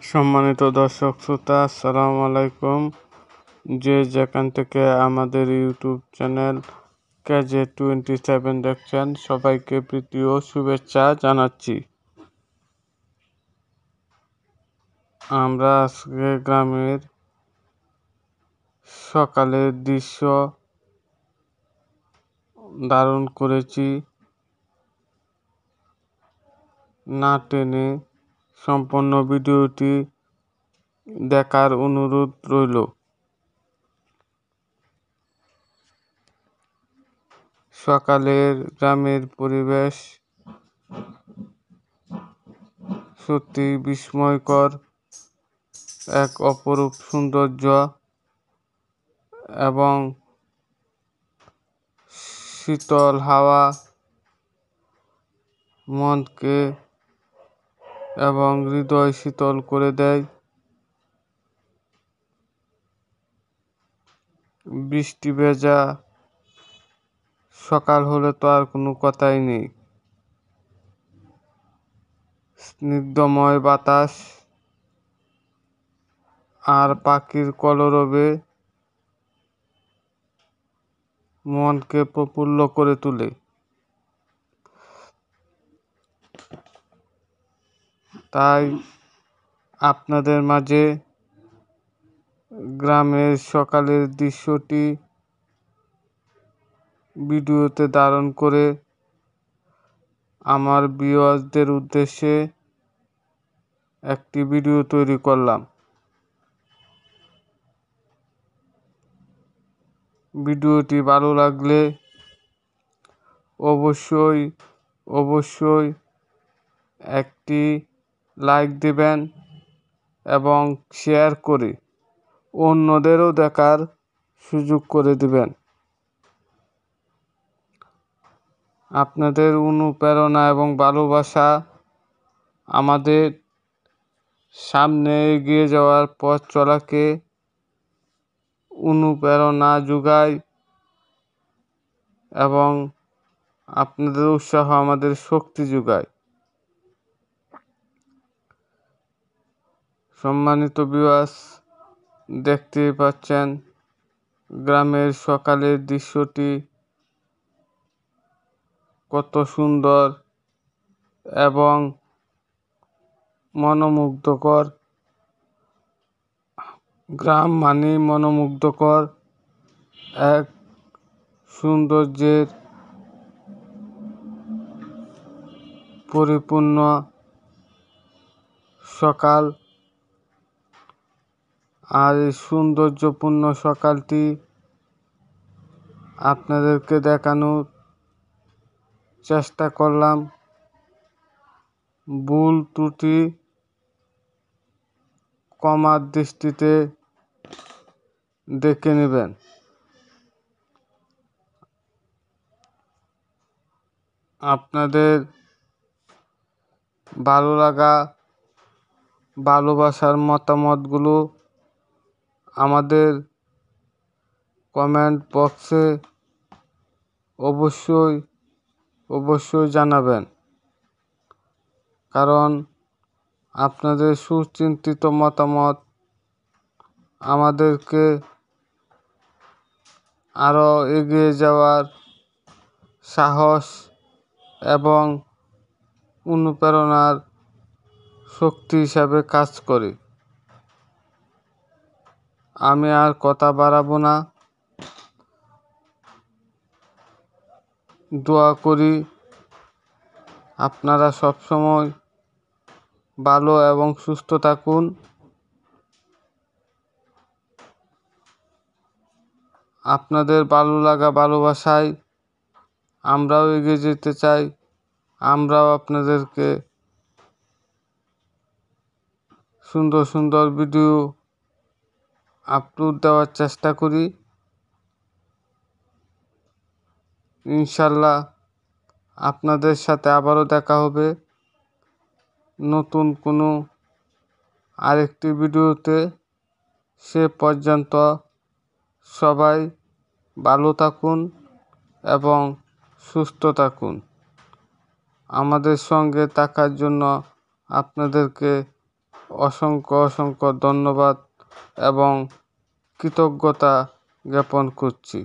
সম্মানিত দর্শক শ্রোতা, আসসালামু আলাইকুম। যে যেখান থেকে আমাদের ইউটিউব চ্যানেল KJ27 দেখছেন, সবাইকে প্রীতি ও শুভেচ্ছা জানাচ্ছি। আমরা আজকে গ্রামের সকালের দৃশ্য ধারণ করেছি। না টেনে সম্পূর্ণ ভিডিওটি দেখার অনুরোধ রইল। সকালের গ্রামের পরিবেশ সত্যি বিস্ময়কর, এক অপরূপ সৌন্দর্য এবং শীতল হাওয়া মনকে এবং হৃদয় শীতল করে দেয়। বৃষ্টি ভেজা সকাল হলে তো আর কোনো কথাই নেই। স্নিগ্ধময় বাতাস আর পাখির কলরবে মনকে প্রফুল্ল করে তোলে। তাই আপনাদের মাঝে গ্রামের সকালের দৃশ্যটি ভিডিওতে ধারণ করে আমার ভিউয়ার্সদের উদ্দেশ্যে একটি ভিডিও তৈরি করলাম। ভিডিওটি ভালো লাগলে অবশ্যই একটি লাইক দিবেন এবং শেয়ার করে অন্যদেরও দেখার সুযোগ করে দিবেন। আপনাদের অনুপ্রেরণা এবং ভালোবাসা আমাদের সামনে এগিয়ে যাওয়ার পথ চলাকে অনুপ্রেরণা যোগায় এবং আপনাদের উৎসাহ আমাদের শক্তি যোগায়। সম্মানিত ভিউয়ার্স, দেখতেই পাচ্ছেন গ্রামের সকালের দৃশ্যটি কত সুন্দর এবং মনোমুগ্ধকর। গ্রাম মানে মনোমুগ্ধকর এক সৌন্দর্যের পরিপূর্ণ সকাল। আর এই সৌন্দর্যপূর্ণ সকালটি আপনাদেরকে দেখানোর চেষ্টা করলাম। ভুল ত্রুটি ক্ষমার দৃষ্টিতে দেখে নেবেন। আপনাদের ভালো লাগা, ভালোবাসার মতামতগুলো আমাদের কমেন্ট বক্সে অবশ্যই জানাবেন, কারণ আপনাদের সুচিন্তিত মতামত আমাদেরকে আরও এগিয়ে যাওয়ার সাহস এবং অনুপ্রেরণার শক্তি হিসাবে কাজ করে। আমি আর কথা বাড়াবো না। দোয়া করি আপনারা সবসময় ভালো এবং সুস্থ থাকুন। আপনাদের ভালো লাগা, ভালোবাসায় আমরাও এগিয়ে যেতে চাই। আমরাও আপনাদেরকে সুন্দর ভিডিও আপলোড দেওয়ার চেষ্টা করি। ইনশাল্লাহ আপনাদের সাথে আবারও দেখা হবে নতুন কোনো আরেকটি ভিডিওতে। সে পর্যন্ত সবাই ভালো থাকুন এবং সুস্থ থাকুন। আমাদের সঙ্গে থাকার জন্য আপনাদেরকে অসংখ্য অসংখ্য ধন্যবাদ এবং কৃতজ্ঞতা জ্ঞাপন করছি।